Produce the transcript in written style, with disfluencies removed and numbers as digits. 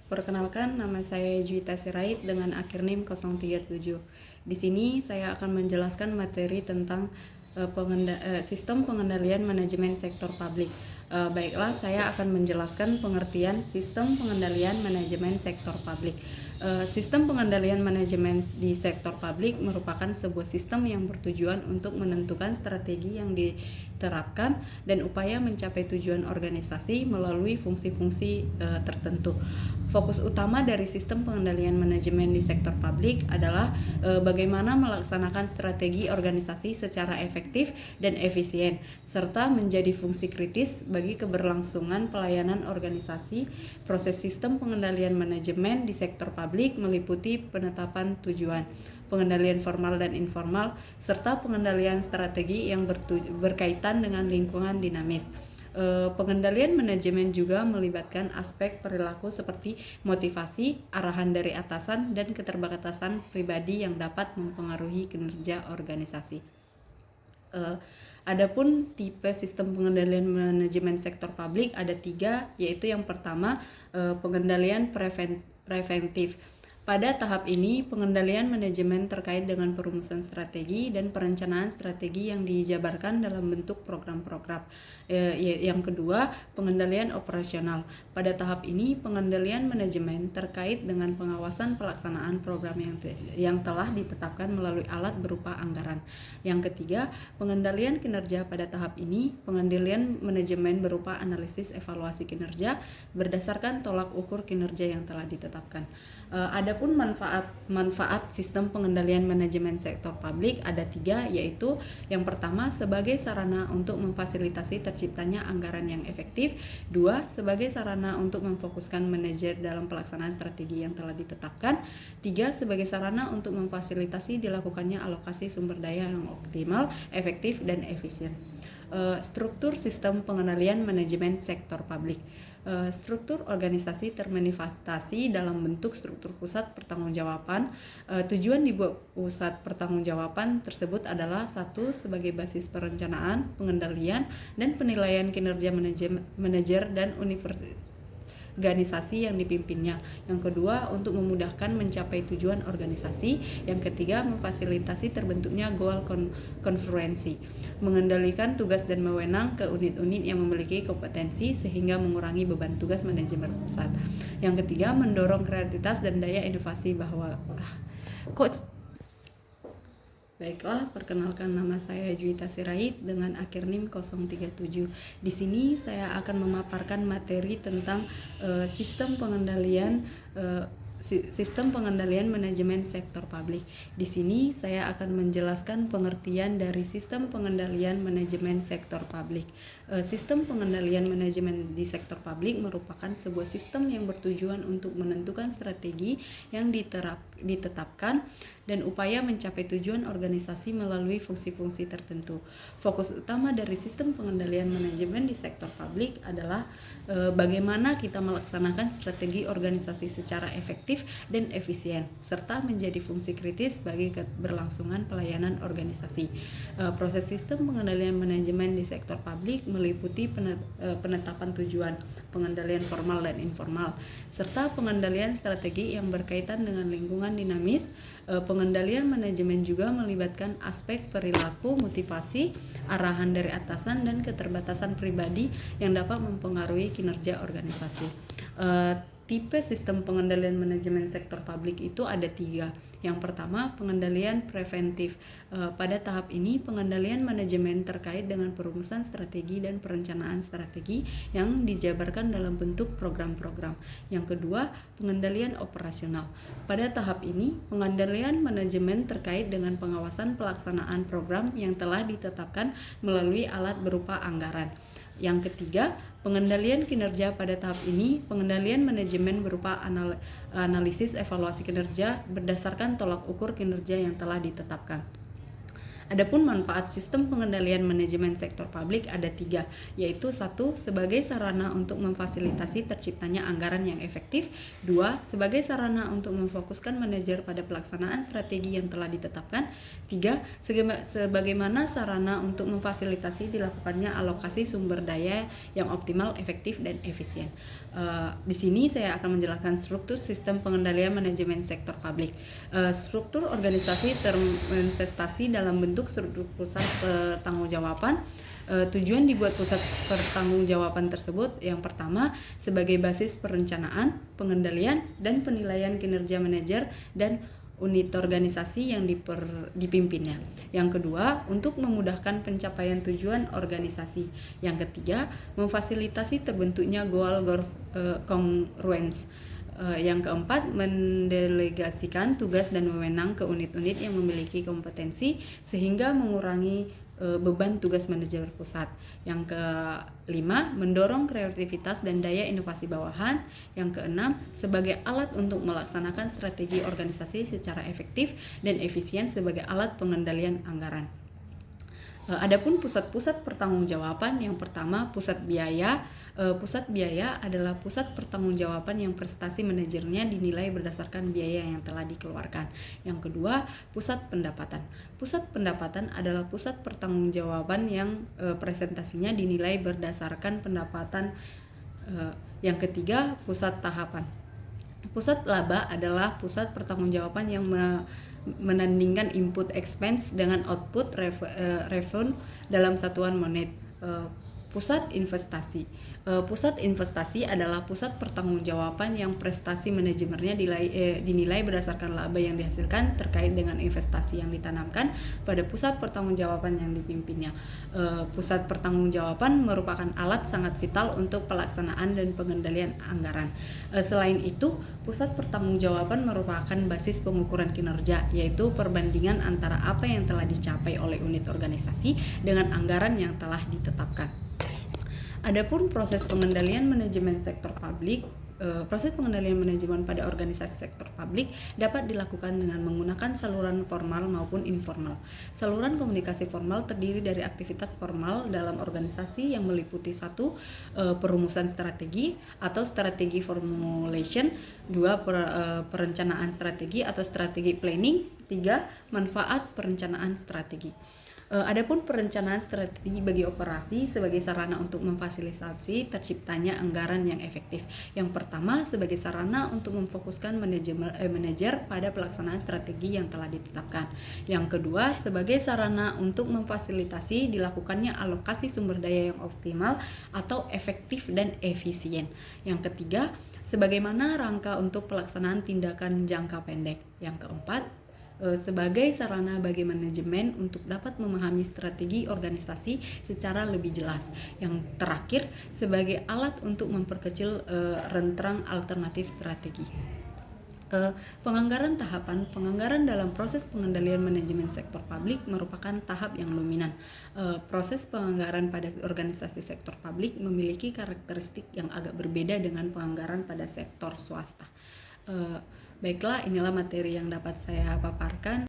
Perkenalkan, nama saya Juwita Sirait dengan akhir NIM 037. Di sini saya akan menjelaskan materi tentang sistem pengendalian manajemen sektor publik. Baiklah, saya akan menjelaskan pengertian sistem pengendalian manajemen sektor publik. Sistem pengendalian manajemen di sektor publik merupakan sebuah sistem yang bertujuan untuk menentukan strategi yang diterapkan dan upaya mencapai tujuan organisasi melalui fungsi-fungsi tertentu. Fokus utama dari sistem pengendalian manajemen di sektor publik adalah bagaimana melaksanakan strategi organisasi secara efektif dan efisien, serta menjadi fungsi kritis bagi keberlangsungan pelayanan organisasi. Proses sistem pengendalian manajemen di sektor publik meliputi penetapan tujuan, pengendalian formal dan informal, serta pengendalian strategi yang berkaitan dengan lingkungan dinamis. Pengendalian manajemen juga melibatkan aspek perilaku seperti motivasi, arahan dari atasan, dan keterbatasan pribadi yang dapat mempengaruhi kinerja organisasi. Adapun tipe sistem pengendalian manajemen sektor publik ada 3, yaitu yang pertama pengendalian preventif. Pada tahap ini, pengendalian manajemen terkait dengan perumusan strategi dan perencanaan strategi yang dijabarkan dalam bentuk program-program. Yang kedua, pengendalian operasional. Pada tahap ini, pengendalian manajemen terkait dengan pengawasan pelaksanaan program yang telah ditetapkan melalui alat berupa anggaran. Yang ketiga, pengendalian kinerja. Pada tahap ini, pengendalian manajemen berupa analisis evaluasi kinerja berdasarkan tolak ukur kinerja yang telah ditetapkan. Adapun manfaat sistem pengendalian manajemen sektor publik ada 3, yaitu yang pertama sebagai sarana untuk memfasilitasi terciptanya anggaran yang efektif, 2 sebagai sarana untuk memfokuskan manajer dalam pelaksanaan strategi yang telah ditetapkan, 3 sebagai sarana untuk memfasilitasi dilakukannya alokasi sumber daya yang optimal, efektif, dan efisien. Struktur sistem pengendalian manajemen sektor publik. Struktur organisasi termanifestasi dalam bentuk struktur pusat pertanggungjawaban. Tujuan dibuat pusat pertanggungjawaban tersebut adalah 1. Sebagai basis perencanaan, pengendalian, dan penilaian kinerja manajer dan organisasi yang dipimpinnya. Yang kedua, untuk memudahkan mencapai tujuan organisasi. Yang ketiga, memfasilitasi terbentuknya goal konferensi, mengendalikan tugas dan wewenang ke unit-unit yang memiliki kompetensi sehingga mengurangi beban tugas manajemen pusat. Yang ketiga, mendorong kreativitas dan daya inovasi Baiklah, perkenalkan, nama saya Juwita Sirait dengan akhir NIM 037. Di sini saya akan memaparkan materi tentang sistem pengendalian manajemen sektor publik. Di sini saya akan menjelaskan pengertian dari sistem pengendalian manajemen sektor publik. Sistem pengendalian manajemen di sektor publik merupakan sebuah sistem yang bertujuan untuk menentukan strategi yang ditetapkan dan upaya mencapai tujuan organisasi melalui fungsi-fungsi tertentu. Fokus utama dari sistem pengendalian manajemen di sektor publik adalah bagaimana kita melaksanakan strategi organisasi secara efektif dan efisien, serta menjadi fungsi kritis bagi keberlangsungan pelayanan organisasi. Proses sistem pengendalian manajemen di sektor publik meliputi penetapan tujuan, pengendalian formal dan informal, serta pengendalian strategi yang berkaitan dengan lingkungan dinamis. Pengendalian manajemen juga melibatkan aspek perilaku, motivasi, arahan dari atasan, dan keterbatasan pribadi yang dapat mempengaruhi kinerja organisasi. Tipe sistem pengendalian manajemen sektor publik itu ada 3. Yang pertama, pengendalian preventif. Pada tahap ini, pengendalian manajemen terkait dengan perumusan strategi dan perencanaan strategi yang dijabarkan dalam bentuk program-program. Yang kedua, pengendalian operasional. Pada tahap ini, pengendalian manajemen terkait dengan pengawasan pelaksanaan program yang telah ditetapkan melalui alat berupa anggaran. Yang ketiga, pengendalian kinerja. Pada tahap ini, pengendalian manajemen berupa analisis evaluasi kinerja berdasarkan tolak ukur kinerja yang telah ditetapkan. Adapun manfaat sistem pengendalian manajemen sektor publik ada 3, yaitu 1. Sebagai sarana untuk memfasilitasi terciptanya anggaran yang efektif, 2. Sebagai sarana untuk memfokuskan manajer pada pelaksanaan strategi yang telah ditetapkan, 3. Sebagaimana sarana untuk memfasilitasi dilakukannya alokasi sumber daya yang optimal, efektif, dan efisien. Di sini saya akan menjelaskan struktur sistem pengendalian manajemen sektor publik. Struktur organisasi terinvestasi dalam bentuk struktur pusat pertanggungjawaban. Tujuan dibuat pusat pertanggungjawaban tersebut yang pertama sebagai basis perencanaan, pengendalian, dan penilaian kinerja manajer dan unit organisasi yang dipimpinnya. Yang kedua, untuk memudahkan pencapaian tujuan organisasi. Yang ketiga, memfasilitasi terbentuknya goal congruence. Yang keempat, mendelegasikan tugas dan wewenang ke unit-unit yang memiliki kompetensi sehingga mengurangi beban tugas manajer pusat. Yang kelima, mendorong kreativitas dan daya inovasi bawahan. Yang keenam, sebagai alat untuk melaksanakan strategi organisasi secara efektif dan efisien sebagai alat pengendalian anggaran. Adapun pusat-pusat pertanggungjawaban, yang pertama pusat biaya. Pusat biaya adalah pusat pertanggungjawaban yang prestasi manajernya dinilai berdasarkan biaya yang telah dikeluarkan. Yang kedua, pusat pendapatan. Pusat pendapatan adalah pusat pertanggungjawaban yang presentasinya dinilai berdasarkan pendapatan. Yang ketiga, pusat tahapan. Pusat laba adalah pusat pertanggungjawaban yang menandingkan input expense dengan output revenue dalam satuan monet. Pusat investasi. Pusat investasi adalah pusat pertanggungjawaban yang prestasi manajemennya dinilai berdasarkan laba yang dihasilkan terkait dengan investasi yang ditanamkan pada pusat pertanggungjawaban yang dipimpinnya. Pusat pertanggungjawaban merupakan alat sangat vital untuk pelaksanaan dan pengendalian anggaran. Selain itu, pusat pertanggungjawaban merupakan basis pengukuran kinerja, yaitu perbandingan antara apa yang telah dicapai oleh unit organisasi dengan anggaran yang telah ditetapkan. Adapun proses pengendalian manajemen sektor publik, proses pengendalian manajemen pada organisasi sektor publik dapat dilakukan dengan menggunakan saluran formal maupun informal. Saluran komunikasi formal terdiri dari aktivitas formal dalam organisasi yang meliputi 1. Perumusan strategi atau strategi formulation, 2. Perencanaan strategi atau strategi planning, 3. Manfaat perencanaan strategi. Adapun perencanaan strategi bagi operasi sebagai sarana untuk memfasilitasi terciptanya anggaran yang efektif. Yang pertama, sebagai sarana untuk memfokuskan manajer pada pelaksanaan strategi yang telah ditetapkan. Yang kedua, sebagai sarana untuk memfasilitasi dilakukannya alokasi sumber daya yang optimal atau efektif dan efisien. Yang ketiga, sebagaimana rangka untuk pelaksanaan tindakan jangka pendek. Yang keempat, sebagai sarana bagi manajemen untuk dapat memahami strategi organisasi secara lebih jelas. Yang terakhir, sebagai alat untuk memperkecil rentang alternatif strategi. Penganggaran dalam proses pengendalian manajemen sektor publik merupakan tahap yang dominan. Proses penganggaran pada organisasi sektor publik memiliki karakteristik yang agak berbeda dengan penganggaran pada sektor swasta. Baiklah, inilah materi yang dapat saya paparkan.